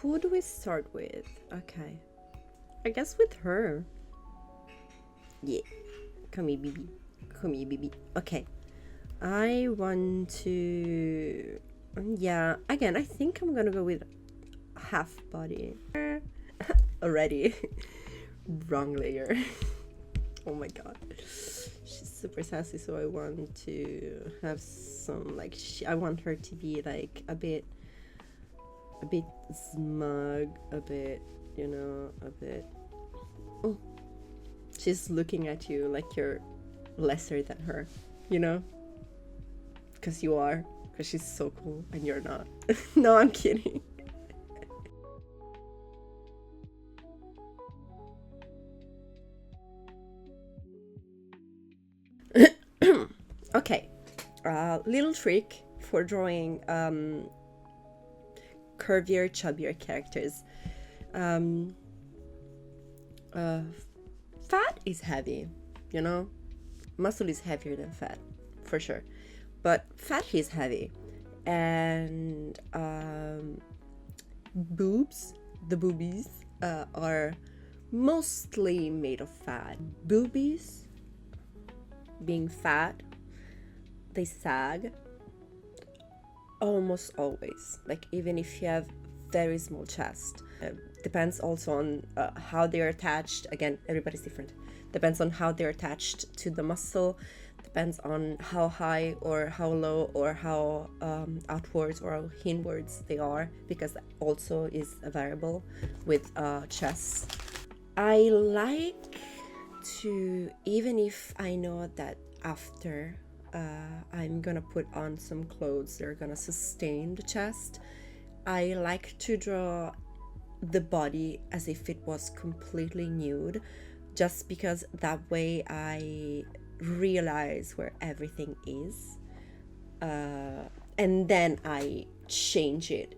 who do we start with? Okay, I guess with her. Yeah, come here, baby. Come here, baby. Okay, I want to. Yeah, again, I think I'm gonna go with half body. Already. Wrong layer. Oh my god. She's super sassy, so I want to have some, like, I want her to be like a bit smug, a bit, you know, a bit. Oh, she's looking at you like you're lesser than her, you know? Because you are. Because she's so cool and you're not. No, I'm kidding. Okay, little trick for drawing curvier, chubbier characters. Fat is heavy, you know? Muscle is heavier than fat, for sure. But fat is heavy. And boobs, the boobies, are mostly made of fat. Boobies, being fat, they sag almost always, like even if you have very small chest. Depends also on how they're attached. Again, everybody's different. Depends on how they're attached to the muscle, depends on how high or how low or how outwards or inwards they are, because that also is a variable with chest. I like to, even if I know that after I'm gonna put on some clothes that are gonna sustain the chest, I like to draw the body as if it was completely nude, just because that way I realize where everything is, and then I change it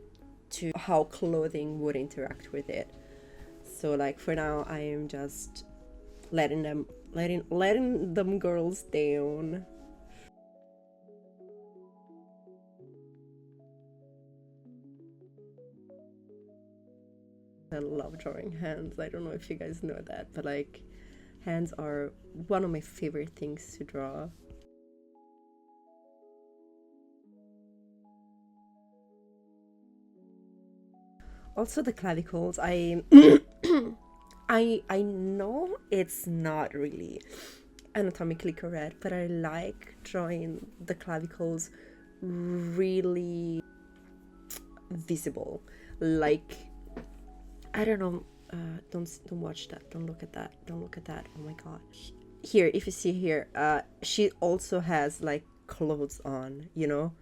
to how clothing would interact with it. So like for now I am just letting them girls down. I love drawing hands. I don't know if you guys know that, but like hands are one of my favorite things to draw. Also the clavicles, I know it's not really anatomically correct, but I like drawing the clavicles really visible. Like, I don't know, don't watch that, don't look at that, don't look at that. Oh my god. Here, if you see here, she also has like clothes on, you know?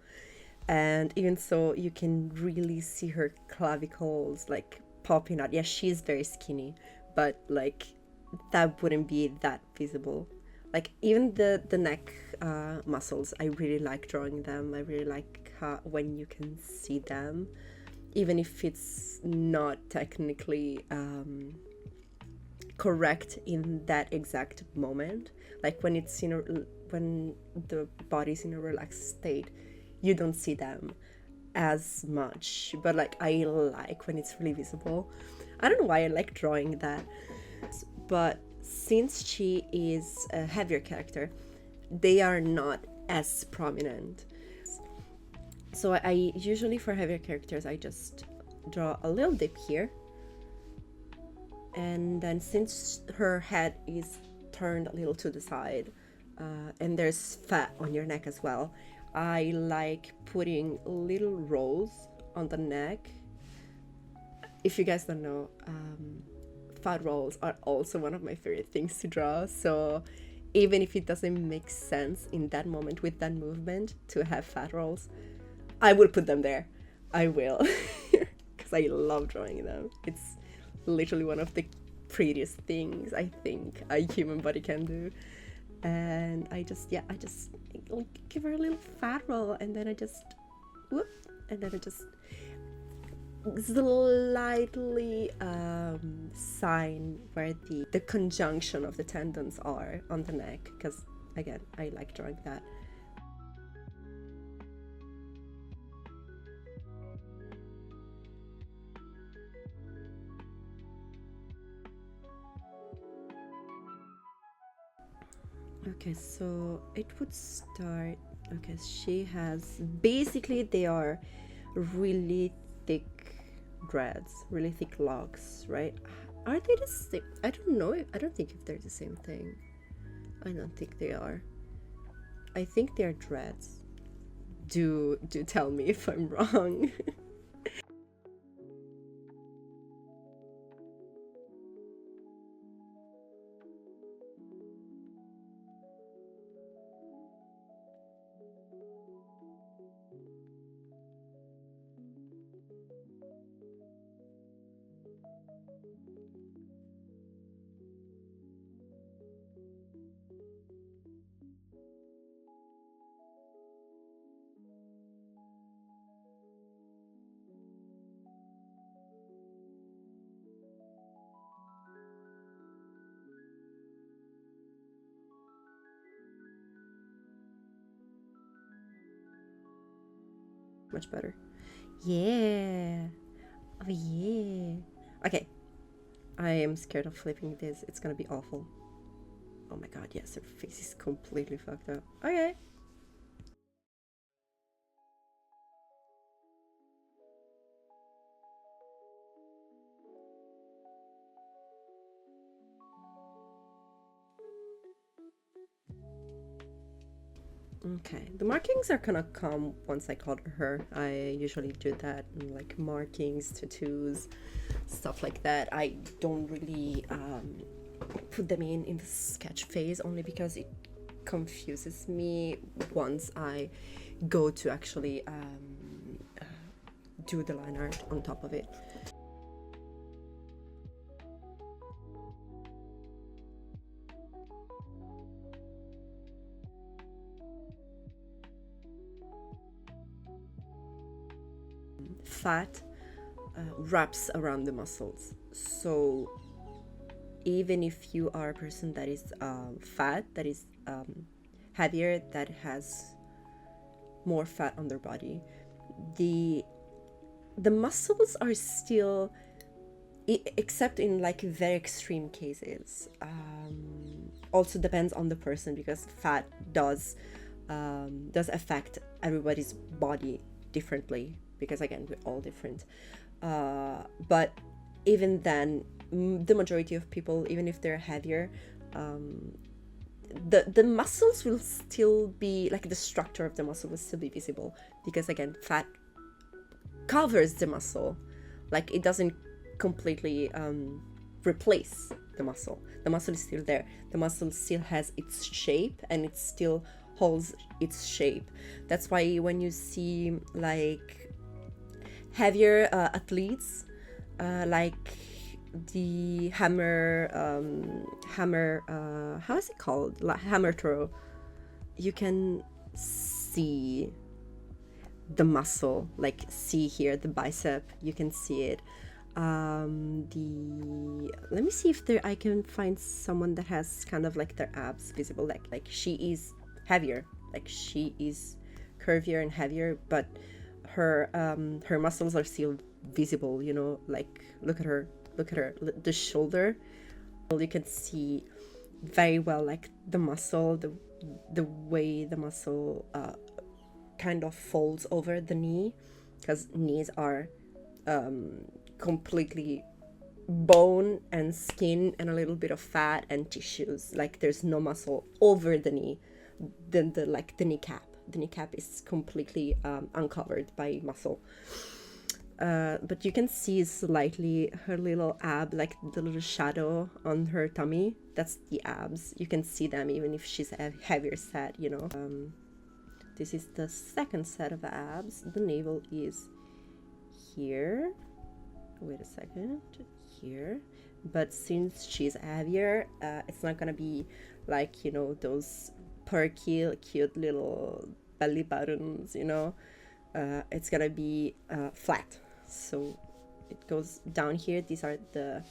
And even so, you can really see her clavicles like popping out. Yeah, she's very skinny, but like that wouldn't be that visible. Like even the neck muscles, I really like drawing them. I really like when you can see them, even if it's not technically correct in that exact moment. Like when it's in a, when the body's in a relaxed state, you don't see them as much, but like I like when it's really visible. I don't know why I like drawing that, but since she is a heavier character, they are not as prominent. So I usually, for heavier characters, I just draw a little dip here, and then since her head is turned a little to the side, and there's fat on your neck as well, I like putting little rolls on the neck. If you guys don't know, fat rolls are also one of my favorite things to draw. So even if it doesn't make sense in that moment with that movement to have fat rolls, I will put them there. I will, because I love drawing them. It's literally one of the prettiest things I think a human body can do. And I just give her a little fat roll, and then I just whoop, and then I just slightly sign where the conjunction of the tendons are on the neck, because again I like drawing that. Okay, so it would start. Okay, she has basically they are really thick dreads, really thick locks, right? Are they the same? I don't know. I don't think if they're the same thing. I don't think they are. I think they're dreads. Do tell me if I'm wrong. Much better. Yeah. Oh yeah. Okay. I am scared of flipping this. It's gonna be awful. Oh my god, yes, her face is completely fucked up. Okay. Okay, the markings are gonna come once I color her. I usually do that, like markings, tattoos, stuff like that. I don't really put them in the sketch phase only because it confuses me once I go to actually do the line art on top of it. Fat wraps around the muscles. So even if you are a person that is fat, that is heavier, that has more fat on their body, the muscles are still, except in like very extreme cases, also depends on the person because fat does affect everybody's body differently because again we're all different, but even then the majority of people, even if they're heavier, the muscles will still be like, the structure of the muscle will still be visible because again fat covers the muscle, like it doesn't completely replace the muscle. The muscle is still there, the muscle still has its shape and it still holds its shape. That's why when you see like heavier athletes, like the hammer how is it called, like hammer throw, you can see the muscle, like see here the bicep, you can see it. The let me see if there I can find someone that has kind of like their abs visible, like she is heavier, like she is curvier and heavier, but her muscles are still visible, you know, like look at her, the shoulder, you can see very well like the muscle, the way the muscle kind of folds over the knee, because knees are completely bone and skin and a little bit of fat and tissues, like there's no muscle over the knee. Then the kneecap is completely uncovered by muscle, but you can see slightly her little ab, like the little shadow on her tummy, that's the abs. You can see them even if she's a heavier set, you know. This is the second set of abs. The navel is here. Wait a second. Here. But since she's heavier, it's not gonna be like, you know, those perky, cute little belly buttons, you know. It's gonna be flat. So it goes down here. These are the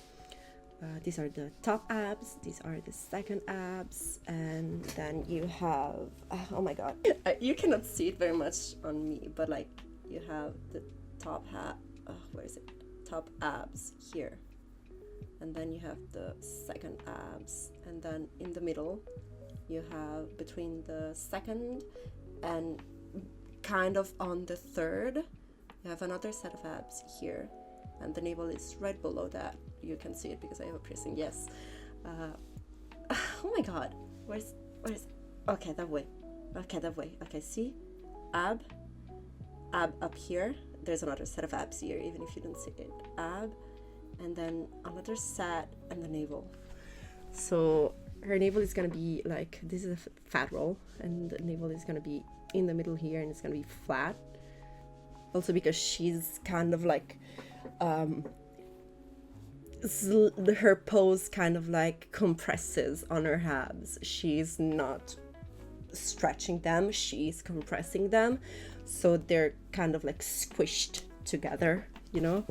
top abs, these are the second abs, and then you have, oh my god, you cannot see it very much on me, but like you have the top where is it, top abs here, and then you have the second abs, and then in the middle You have between the second and kind of on the third, you have another set of abs here, and the navel is right below that. You can see it because I have a piercing. Yes. Oh my god, where's okay, that way. Okay, that way. Okay, see, ab up here. There's another set of abs here, even if you don't see it. Ab, and then another set, and the navel. So her navel is gonna be like, this is a fat roll, and the navel is gonna be in the middle here, and it's gonna be flat. Also because she's kind of like her pose kind of like compresses on her abs. She's not stretching them, she's compressing them, so they're kind of like squished together, you know.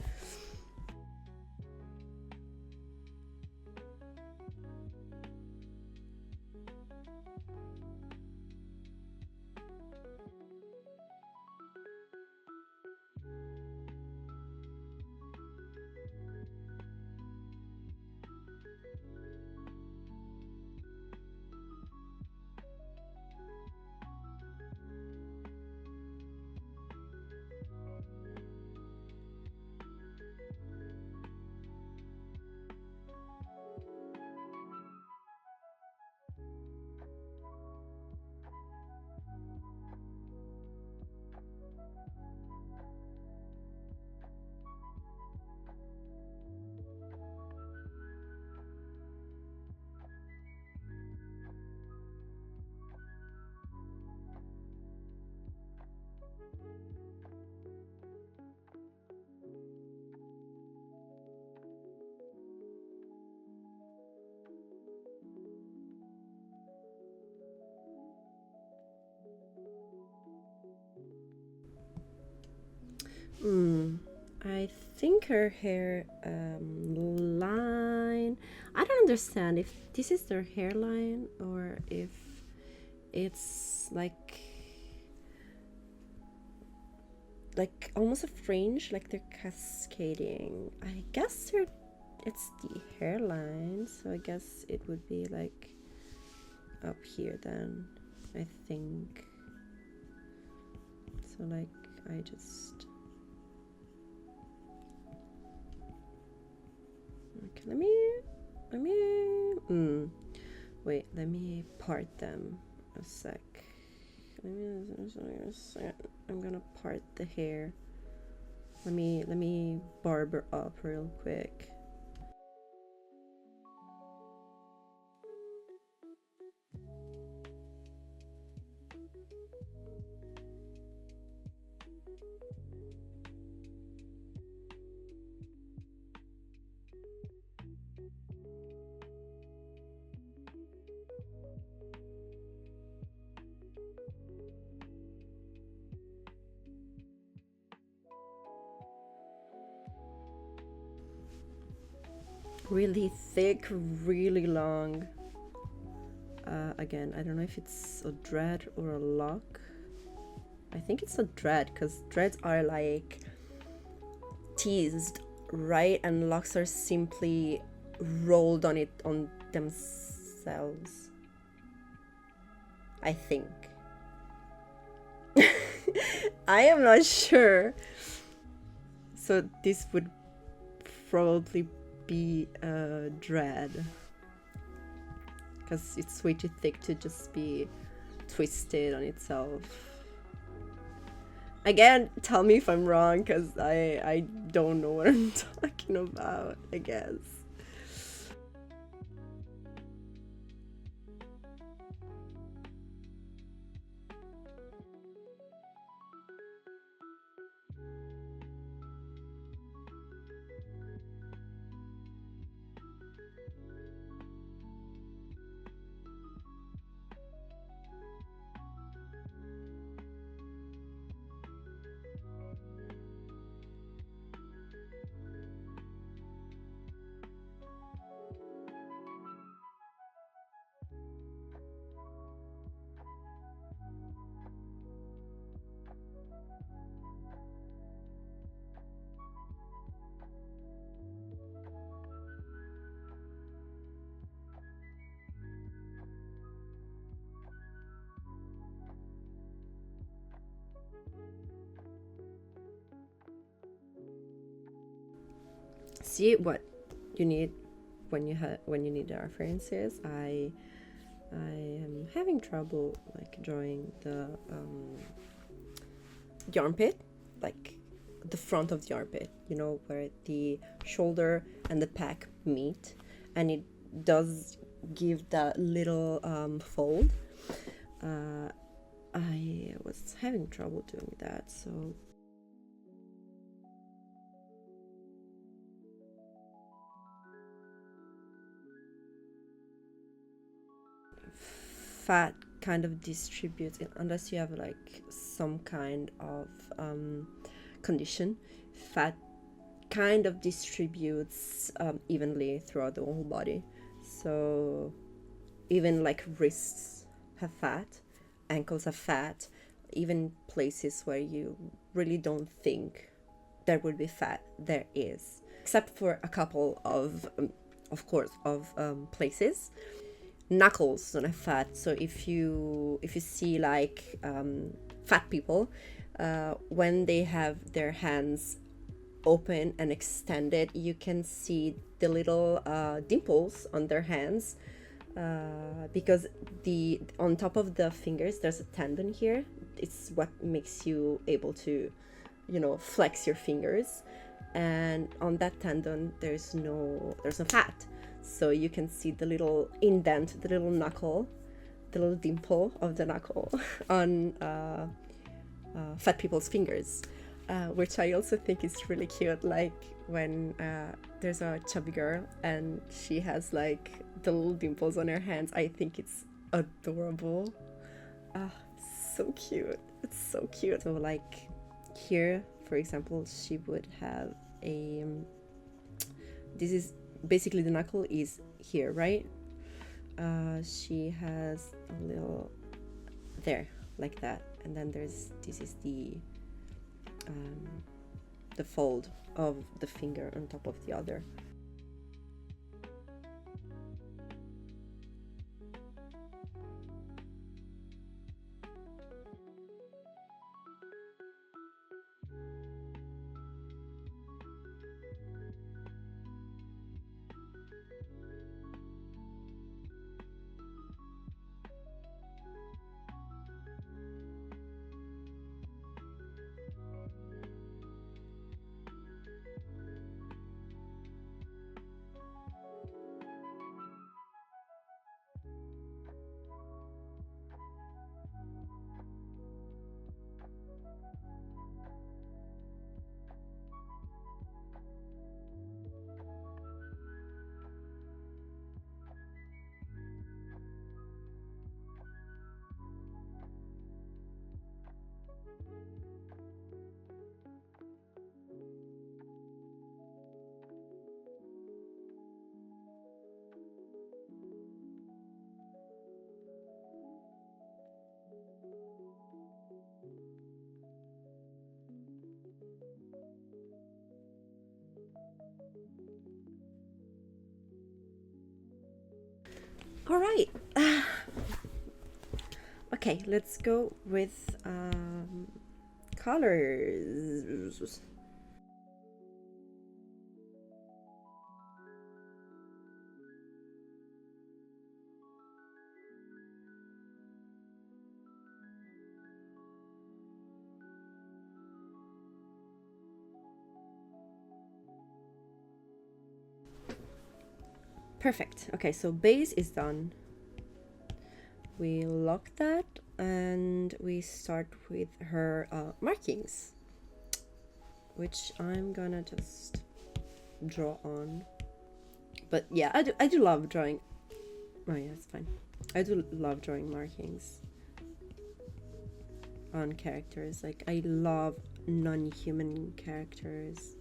I think her hair line, I don't understand if this is their hairline or if it's like almost a fringe, like they're cascading. I guess it's the hairline, so I guess it would be like up here then, I think. So like I just, okay, let me wait, let me part them a sec. I'm gonna part the hair. Let me barber up real quick. Really thick, really long. Again, I don't know if it's a dread or a lock. I think it's a dread, because dreads are like teased, right? And locks are simply rolled on themselves, I think. I am not sure. So this would probably be a dread, because it's way too thick to just be twisted on itself. Again, tell me if I'm wrong, because I don't know what I'm talking about, I guess. see what you need when you need the references. I am having trouble like drawing the armpit, like the front of the armpit, you know, where the shoulder and the pec meet, and it does give that little fold. I was having trouble doing that, so fat kind of distributes, unless you have like some kind of condition, fat kind of distributes evenly throughout the whole body. So even like wrists have fat, ankles have fat, even places where you really don't think there would be fat, there is, except for a couple of course, of places. Knuckles don't have fat, so if you see like fat people, when they have their hands open and extended, you can see the little dimples on their hands, because the on top of the fingers there's a tendon here. It's what makes you able to, you know, flex your fingers, and on that tendon there's no fat, so you can see the little indent, the little knuckle, the little dimple of the knuckle on fat people's fingers, which I also think is really cute. Like when there's a chubby girl and she has like the little dimples on her hands, I think it's adorable. So cute. It's so cute. So like here, for example, she would have a this is basically the knuckle is here, right? She has a little there, like that, and then this is the fold of the finger on top of the other. All right. Okay, let's go with colors. Perfect. Okay, so base is done. We lock that and we start with her markings, which I'm gonna just draw on. But yeah, I do love drawing. Oh yeah, it's fine. I do love drawing markings on characters. Like I love non-human characters.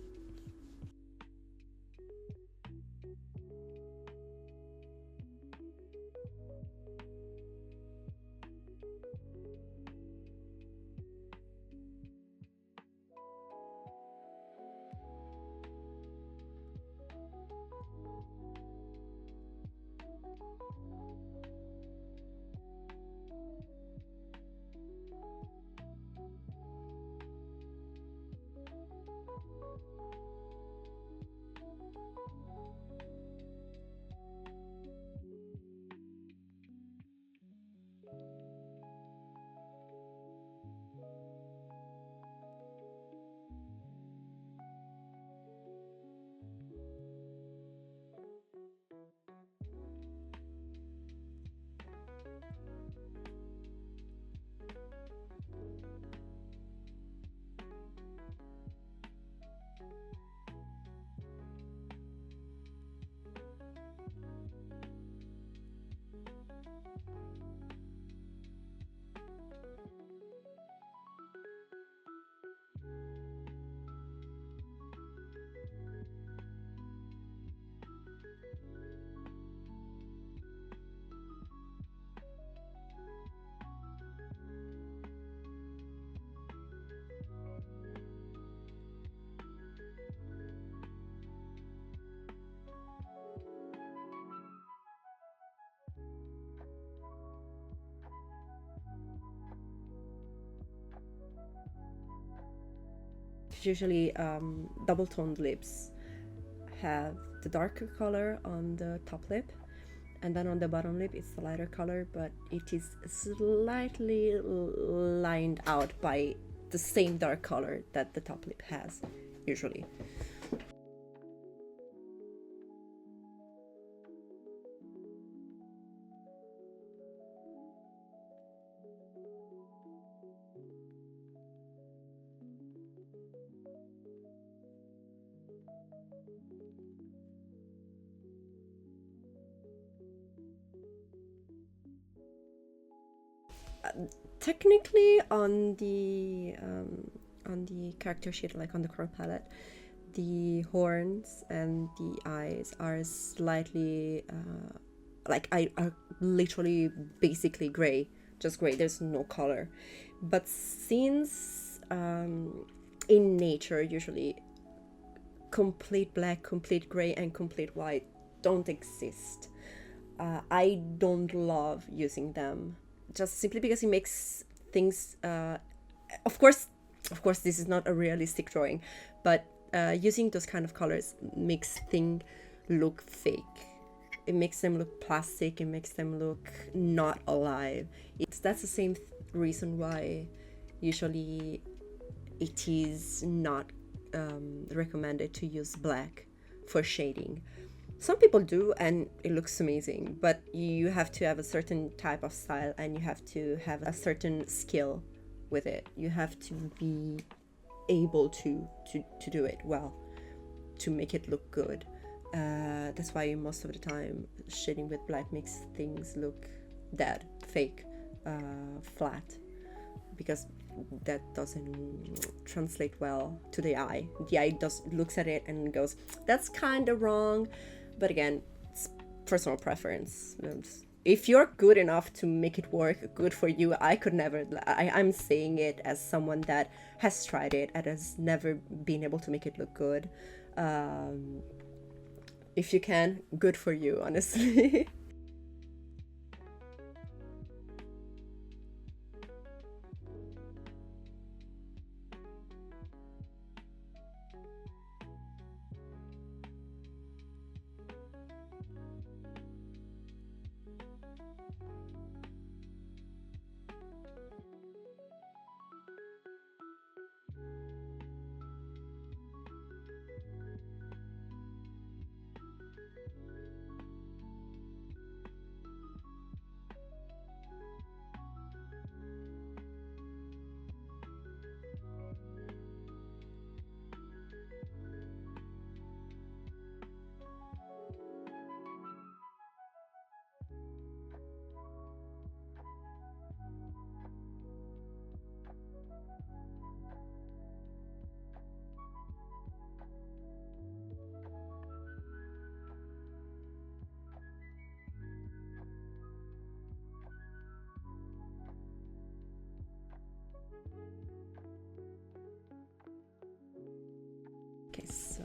Usually, double toned lips have the darker color on the top lip, and then on the bottom lip it's the lighter color, but it is slightly lined out by the same dark color that the top lip has, usually. Technically, on the character sheet, like on the color palette, the horns and the eyes are slightly are literally basically gray, just gray. There's no color. But since in nature usually complete black, complete gray, and complete white don't exist, I don't love using them, just simply because it makes things of course this is not a realistic drawing, but using those kind of colors makes things look fake. It makes them look plastic, it makes them look not alive. That's the same reason why usually it is not recommended to use black for shading. Some people do, and it looks amazing, but you have to have a certain type of style and you have to have a certain skill with it. You have to be able to do it well, to make it look good. That's why most of the time shading with black makes things look dead, fake, flat, because that doesn't translate well to the eye. The eye looks at it and goes, that's kind of wrong. But again, it's personal preference. If you're good enough to make it work, good for you. I could never. I'm saying it as someone that has tried it and has never been able to make it look good. If you can, good for you, honestly. Okay, so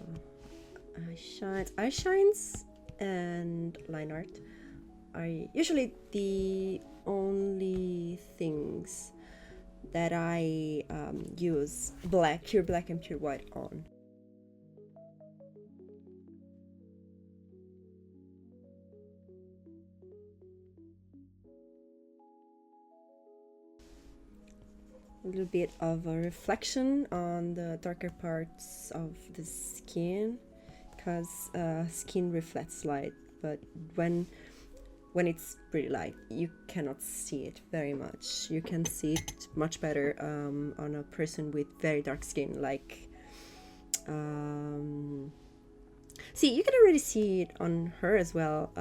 eye shines and line art are usually the only things that I use pure black and pure white on. a little bit of a reflection on the darker parts of the skin, because skin reflects light, but when it's pretty light, you cannot see it very much. You can see it much better on a person with very dark skin, like see, you can already see it on her as well.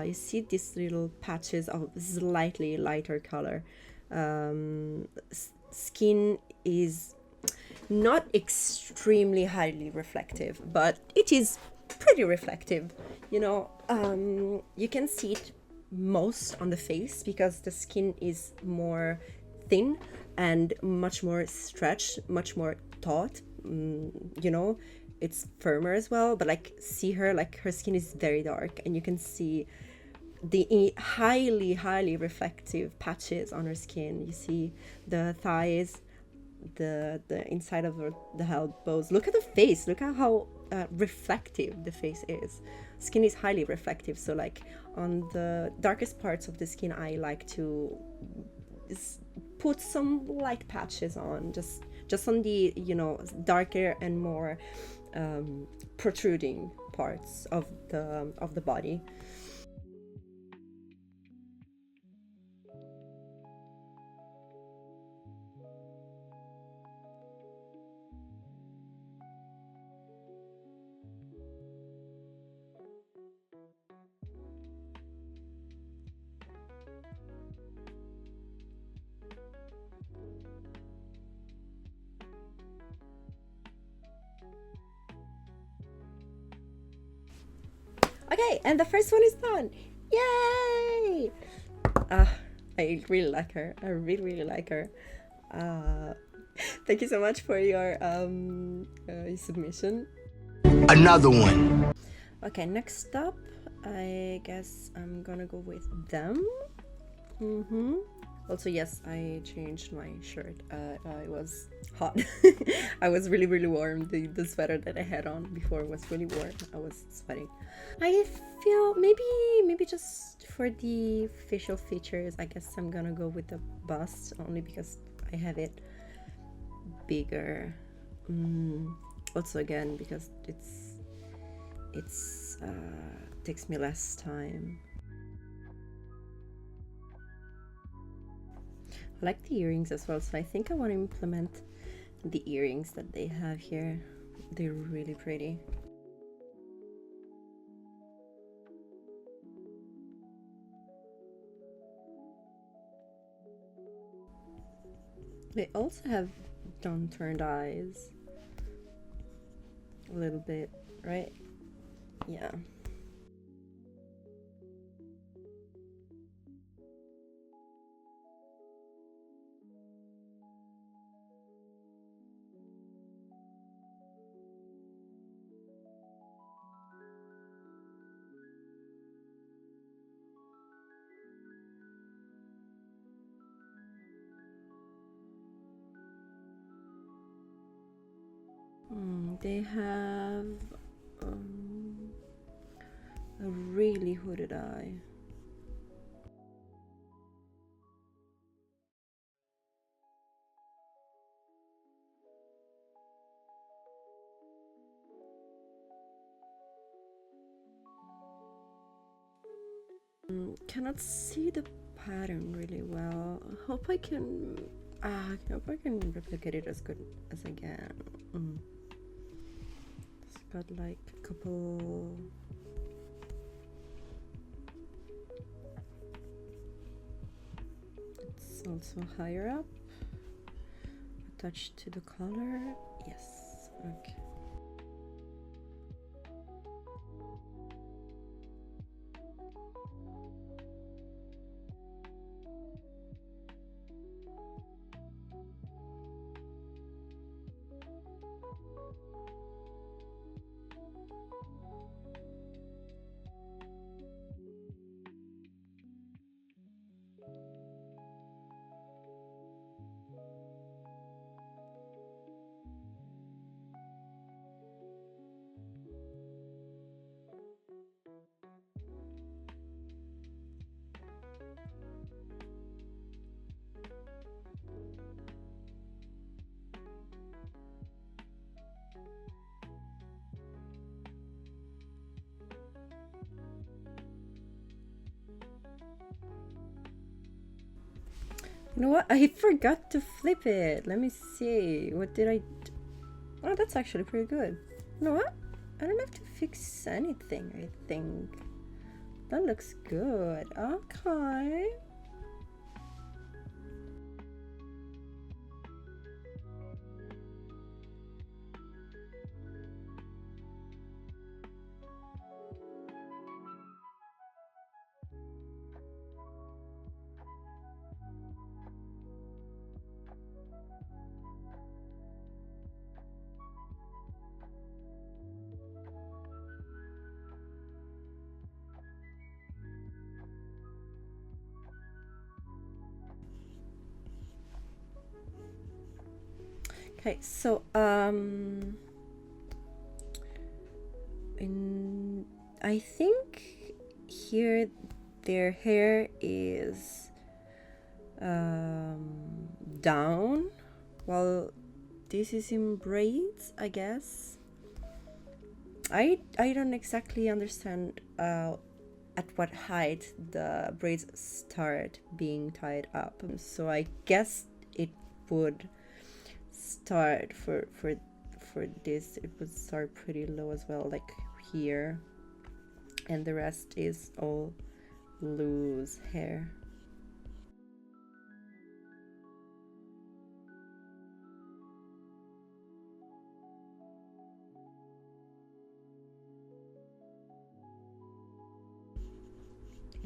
You see these little patches of slightly lighter color. Skin is not extremely highly reflective, but it is pretty reflective. You know, you can see it most on the face because the skin is more thin and much more stretched, much more taut. You know, it's firmer as well, but like see her, like her skin is very dark and you can see the highly reflective patches on her skin. You see the thighs, the inside of the elbows. Look at the face, look at how reflective the face is. Skin is highly reflective, so like on the darkest parts of the skin I like to put some light patches on, just on the, you know, darker and more protruding parts of the body. Okay, and the first one is done. Yay! I really like her. I really like her. Thank you so much for your submission. Another one. Okay, next up, I guess I'm gonna go with them. Also, yes, I changed my shirt. I was hot. I was really warm. The sweater that I had on before was really warm. I was sweating. I feel maybe just for the facial features, I guess I'm gonna go with the bust, only because I have it bigger. Also, again, because it's takes me less time. I like the earrings as well, so I think I want to implement the earrings that they have here. They're really pretty. They also have downturned eyes. A little bit, right? Yeah. They have a really hooded eye. Cannot see the pattern really well. I hope I can replicate it as good as I can. It's got like a couple. It's also higher up. Attached to the collar. Yes. Okay. You know what? I forgot to flip it. Let me see. What did I... Oh, that's actually pretty good. You know what? I don't have to fix anything, I think. That looks good. Okay. Okay, so I think here their hair is down, while this is in braids, I guess. I don't exactly understand at what height the braids start being tied up, so I guess it would start for this, it would start pretty low as well, like here, and the rest is all loose hair.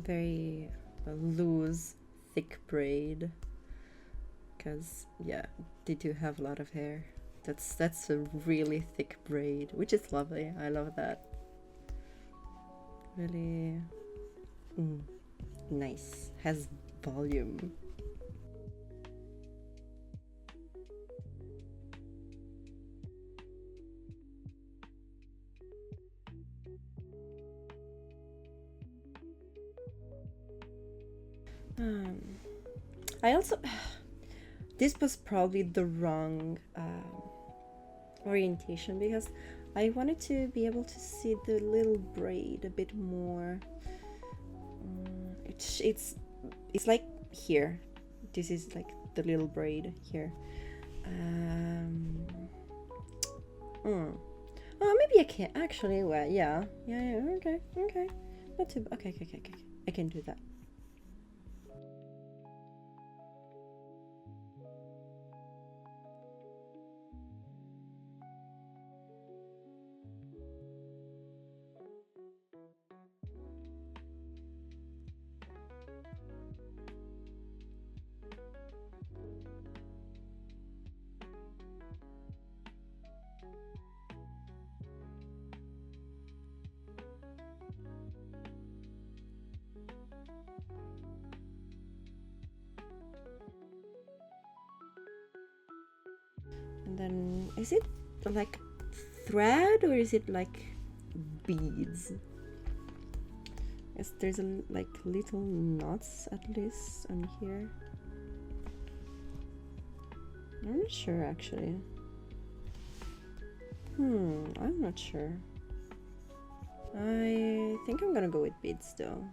Very loose, thick braid, because yeah, they do have a lot of hair. That's a really thick braid, which is lovely. I love that. Really nice. Has volume. I also this was probably the wrong orientation, because I wanted to be able to see the little braid a bit more. It's like here. This is like the little braid here. Oh, maybe I can actually. Well, yeah. Okay. Not too. Okay. I can do that. And then, is it like thread or is it like beads? Yes, there's like little knots at least on here. I'm not sure actually. I'm not sure. I think I'm gonna go with beads though.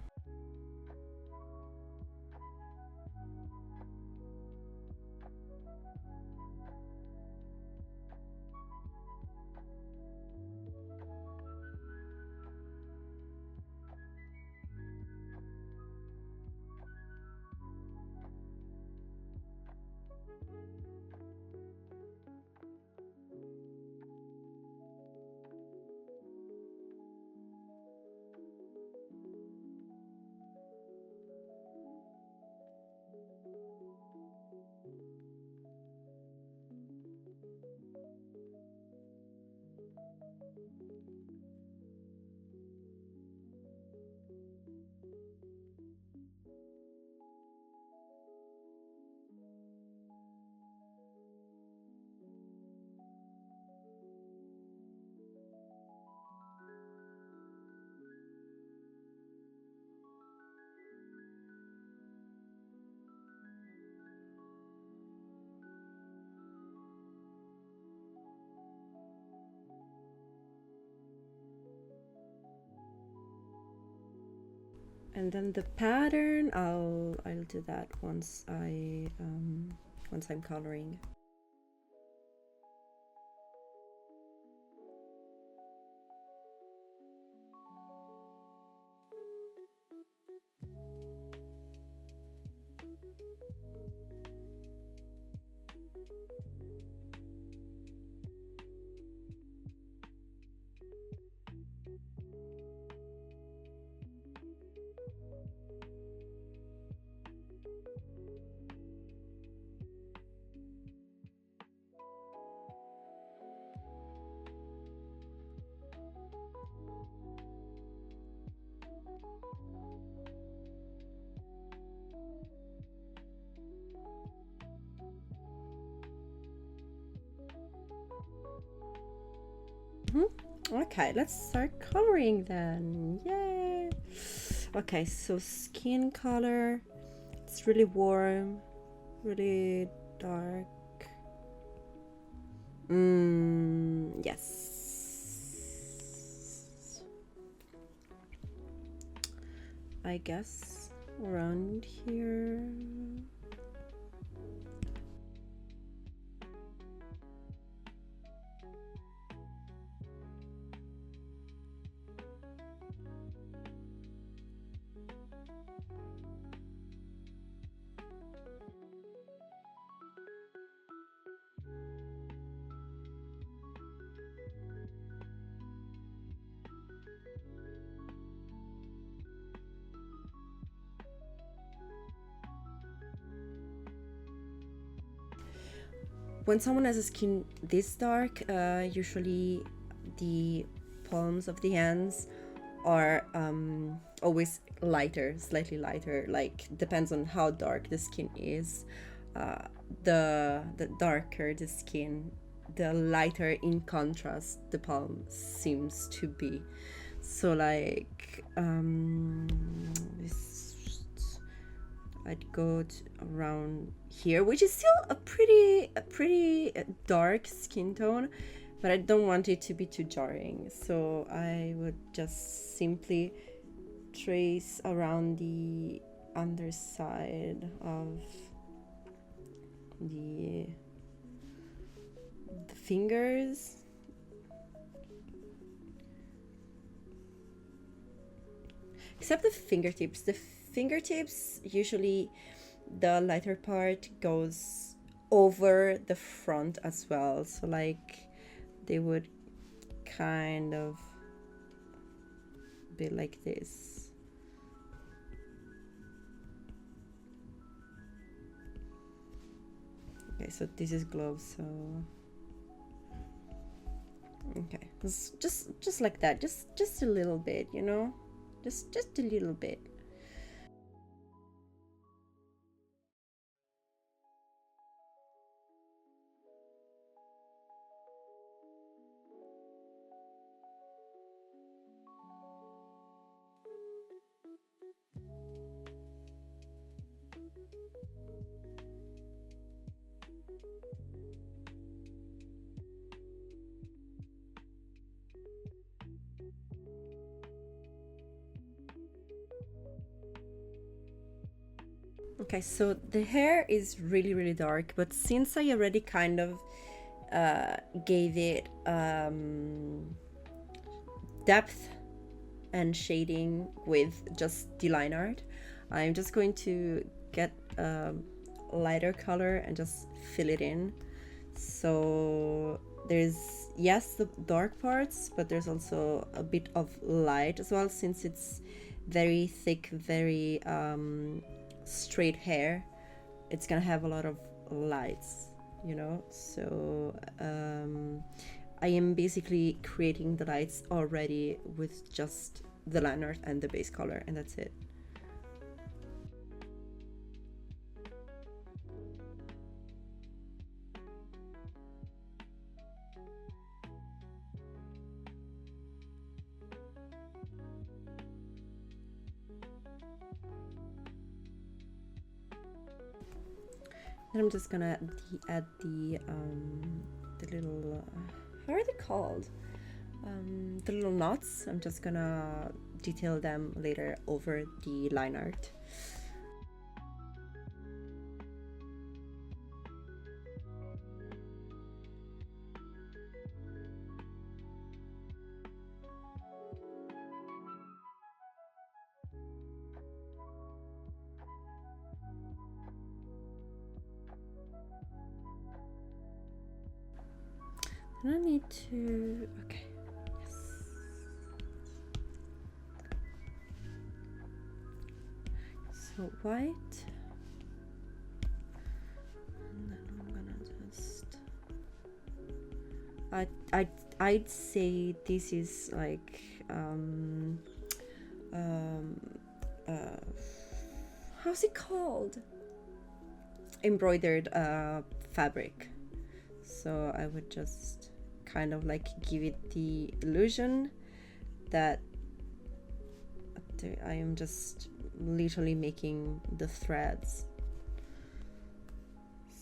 And then the pattern, I'll do that once once I'm coloring. Okay, let's start coloring then. Yay! Okay, so skin color. It's really warm, really dark. Yes. I guess around here. When someone has a skin this dark, usually the palms of the hands are always lighter, slightly lighter. Like depends on how dark the skin is. The darker the skin, the lighter in contrast the palm seems to be. So like I'd go around here, which is still a pretty dark skin tone, but I don't want it to be too jarring. So I would just simply trace around the underside of the fingers. Except the fingertips. The fingertips, usually the lighter part goes over the front as well. So like they would kind of be like this. Okay, so this is gloves, so okay, it's just like that, just a little bit, you know, just a little bit. Okay, so the hair is really dark, but since I already kind of gave it depth and shading with just the line art, I'm just going to get a lighter color and just fill it in. So there's, yes, the dark parts, but there's also a bit of light as well, since it's very thick, very straight hair. It's gonna have a lot of lights, you know. So I am basically creating the lights already with just the line art and the base color, and that's it. And I'm just gonna add the little how are they called? The little knots. I'm just gonna detail them later over the line art. I need to, okay, yes. So white, and then I'm gonna just, I'd say this is like, how's it called? Embroidered fabric. So I would just kind of like give it the illusion that I am just literally making the threads.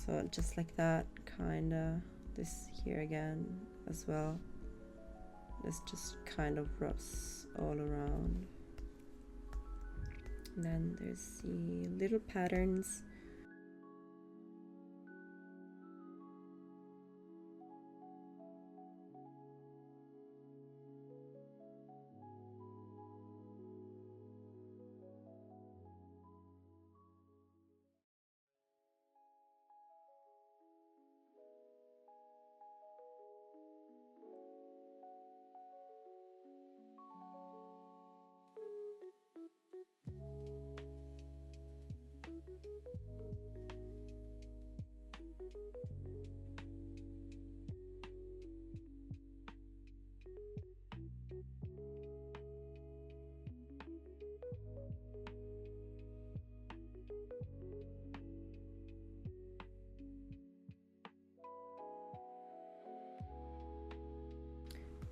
So just like that, kind of. This here again as well. This just kind of rubs all around. And then there's the little patterns.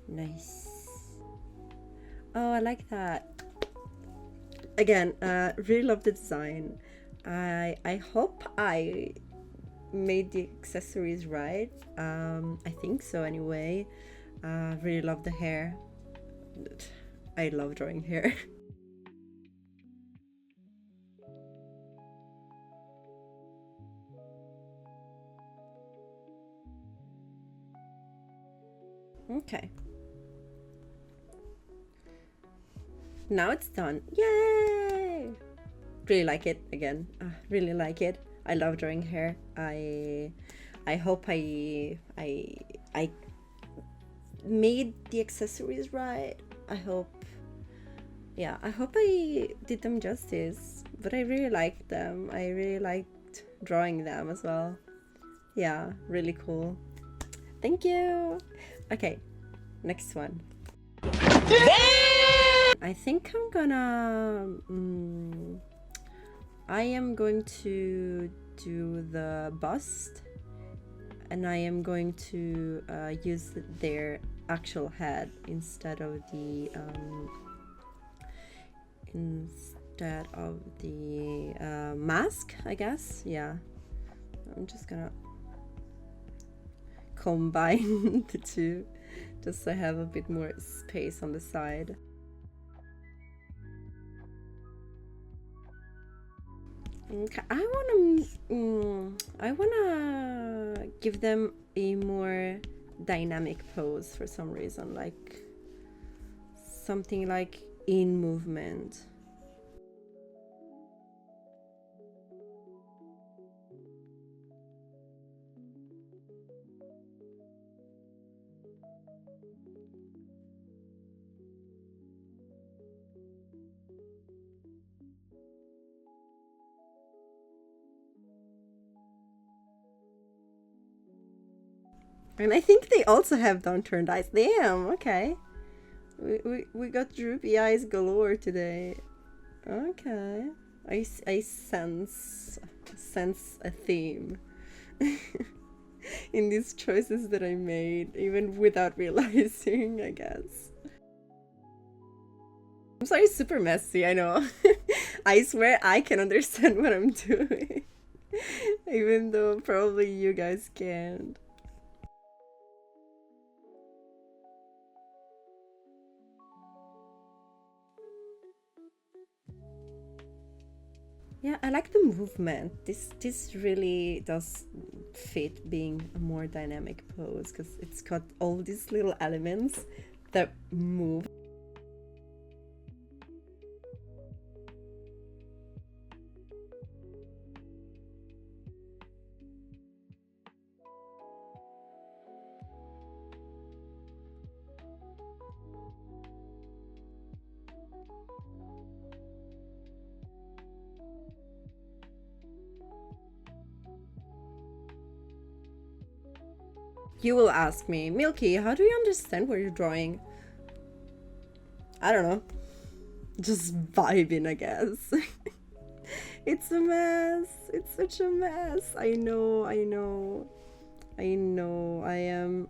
Nice. Oh, I like that. Again, really love the design. I hope I made the accessories right. I think so anyway. Really love the hair. I love drawing hair. Okay. Now it's done. Yay! Really like it again. Really like it. I love drawing hair. I hope I made the accessories right. I hope, yeah, I hope I did them justice. But I really liked them. I really liked drawing them as well. Yeah, really cool. Thank you. Okay, next one. I think I'm gonna I am going to do the bust, and I am going to use their actual head instead of the mask, I guess. Yeah, I'm just gonna combine the two just so I have a bit more space on the side. Okay, I wanna give them a more dynamic pose for some reason, like something like in movement. And I think they also have downturned eyes. Damn, okay. We got droopy eyes galore today. Okay. I sense a theme in these choices that I made, even without realizing, I guess. I'm sorry, super messy, I know. I swear I can understand what I'm doing. Even though probably you guys can't. Yeah, I like the movement. This really does fit being a more dynamic pose because it's got all these little elements that move. You will ask me, Milky, how do you understand what you're drawing? I don't know. Just vibing, I guess. It's a mess. It's such a mess. I know, I know. I know. I am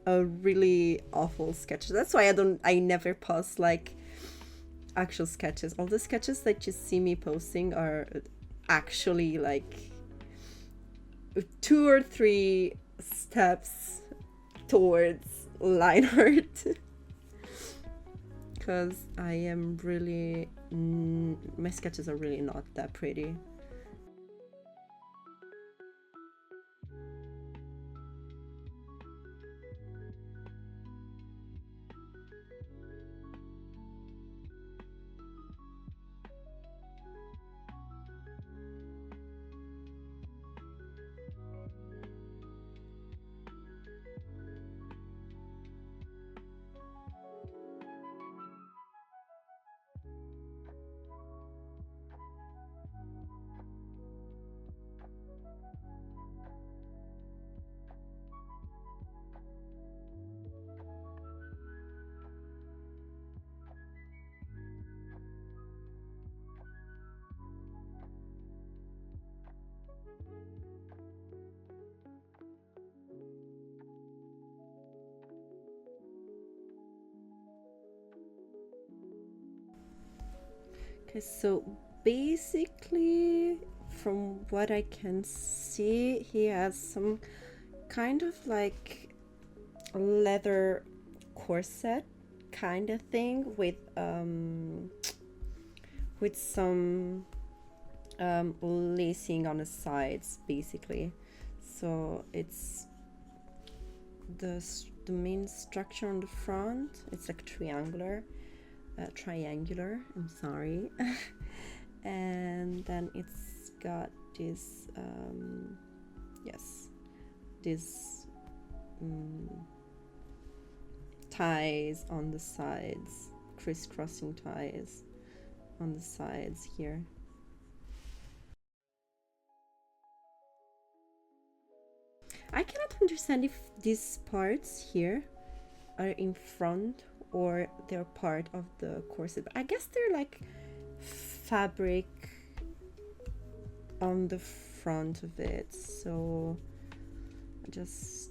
a really awful sketcher. That's why I never post like actual sketches. All the sketches that you see me posting are actually like 2 or 3 steps towards line art. Because I am really my sketches are really not that pretty. Okay, so basically, from what I can see, he has some kind of like leather corset kind of thing with some lacing on the sides, basically. So it's the main structure on the front. It's like triangular. I'm sorry. And then it's got this yes, this ties on the sides, crisscrossing ties on the sides here. I cannot understand if these parts here are in front or they're part of the corset. I guess they're like fabric on the front of it. So just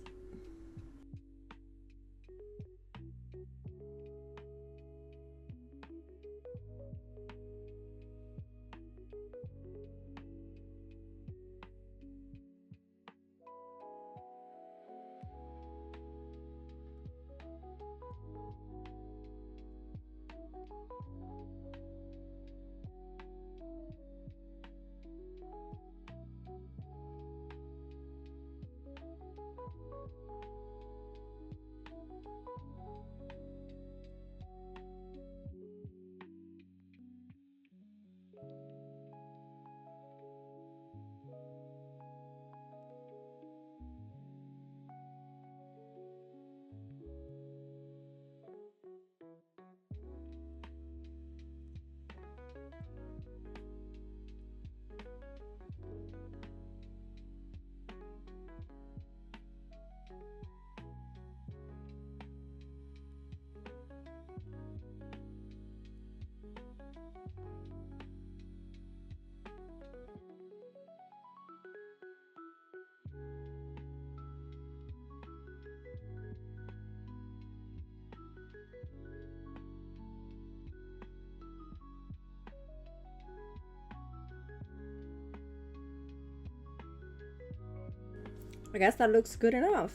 I guess that looks good enough.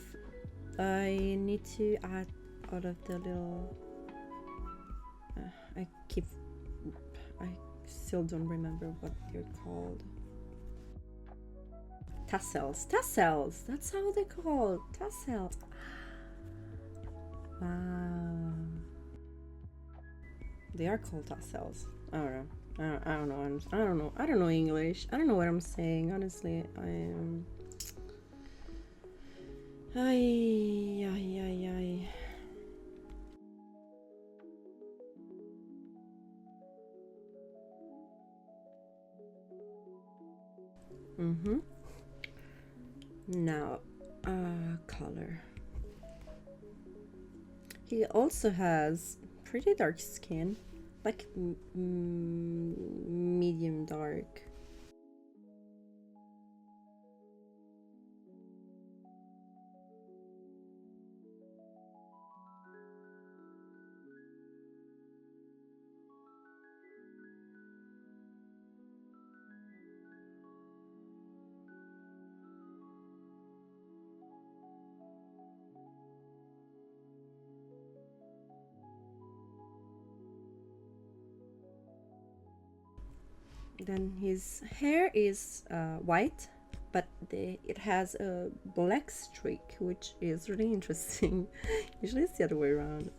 I need to add all of the little I Still don't remember what they're called. Tassels. Tassels! That's how they're called. Tassels. Wow. They are called tassels. I don't know. I don't know. I don't know. I don't know English. I don't know what I'm saying. Honestly, I am. Ay, ay, ay, ay. Mm-hmm. Now, color. He also has pretty dark skin, like medium dark. Then his hair is white, but it has a black streak, which is really interesting. Usually it's the other way around.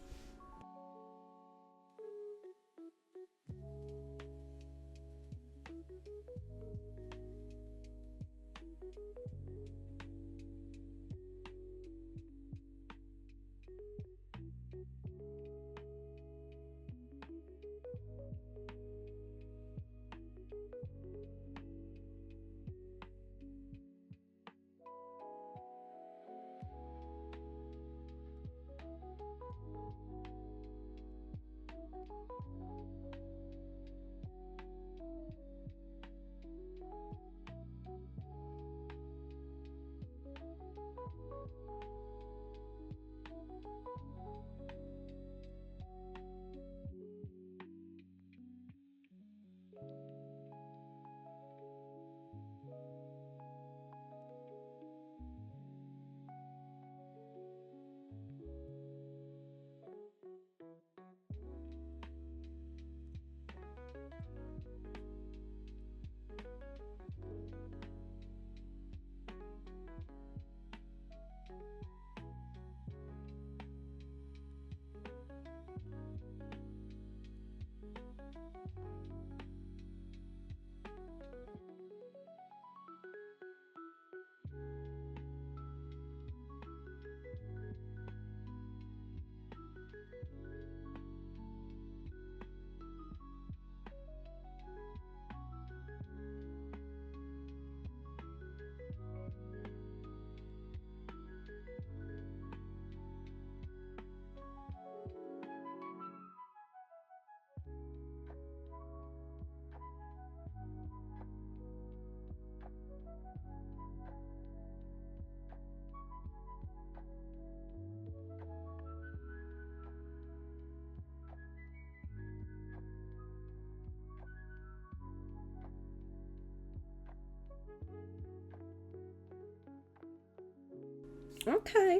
Okay.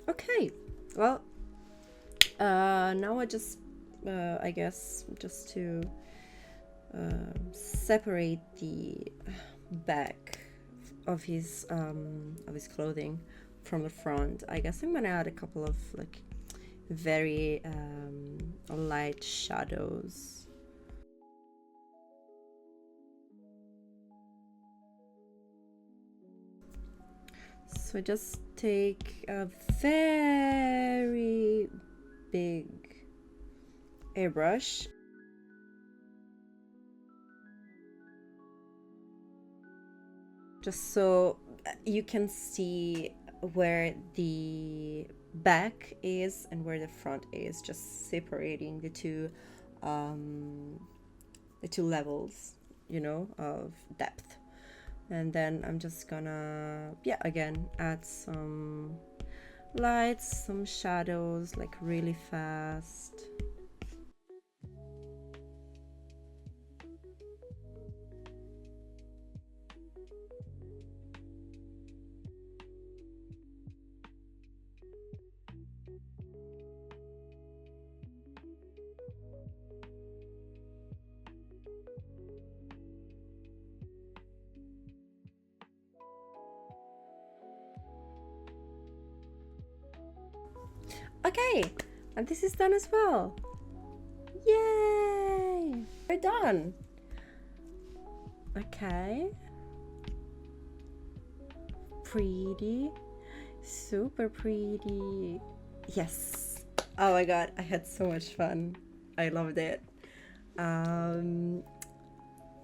Okay. Well, now I guess, just to separate the back of his clothing from the front, I guess I'm gonna add a couple of like very light shadows. So just take a very big airbrush. Just so you can see where the back is and where the front is, just separating the two levels, of depth. And then I'm just gonna, yeah, again, add some lights, some shadows, like really fast. Okay, and this is done as well. Yay! We're done. Okay. Pretty. Super pretty. Yes. Oh my god, I had so much fun. I loved it.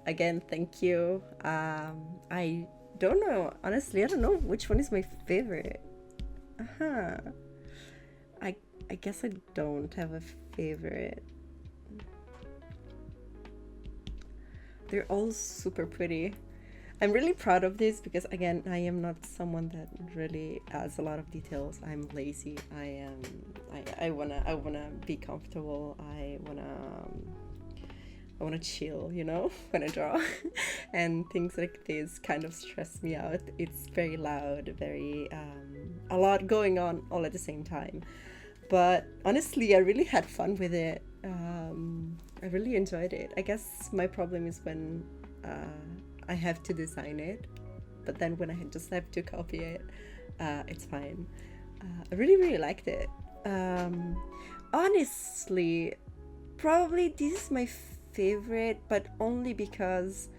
Again, thank you. I don't know. Honestly, I don't know which one is my favorite. Uh-huh. I guess I don't have a favorite. They're all super pretty. I'm really proud of this because again, I am not someone that really adds a lot of details. I'm lazy. I wanna be comfortable. I wanna chill, you know, when I draw. And things like this kind of stress me out. It's very loud, very a lot going on all at the same time. But honestly, I really had fun with it. I really enjoyed it. I guess my problem is when I have to design it, but then when I just have to copy it, it's fine. I really liked it. Honestly, probably this is my favorite, but only because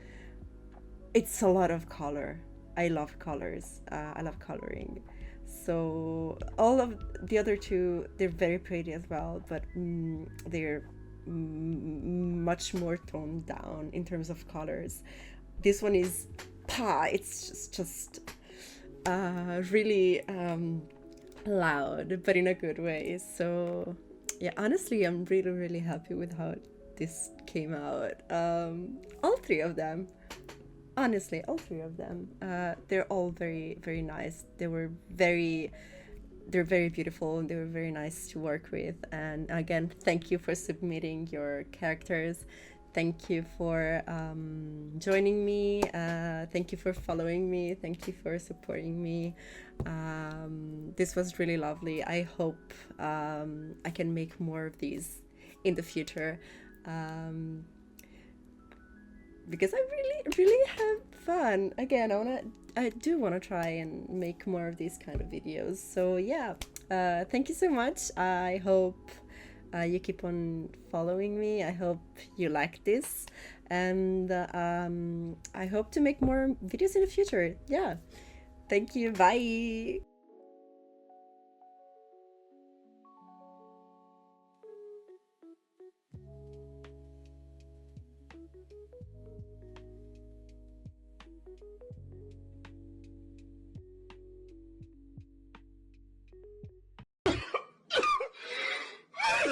it's a lot of color. I love colors. I love coloring. So all of the other two, they're very pretty as well, but they're much more toned down in terms of colors. This one is it's just really loud, but in a good way. So yeah, honestly, I'm really happy with how this came out. All three of them, honestly, all three of them, they're all very nice. They're very beautiful and they were very nice to work with. And again, thank you for submitting your characters. Thank you for joining me. Thank you for following me. Thank you for supporting me. This was really lovely. I hope I can make more of these in the future. Because I really have fun. Again, I do want to try and make more of these kind of videos. So yeah, thank you so much. I hope you keep on following me. I hope you like this, and I hope to make more videos in the future. Yeah, thank you. Bye.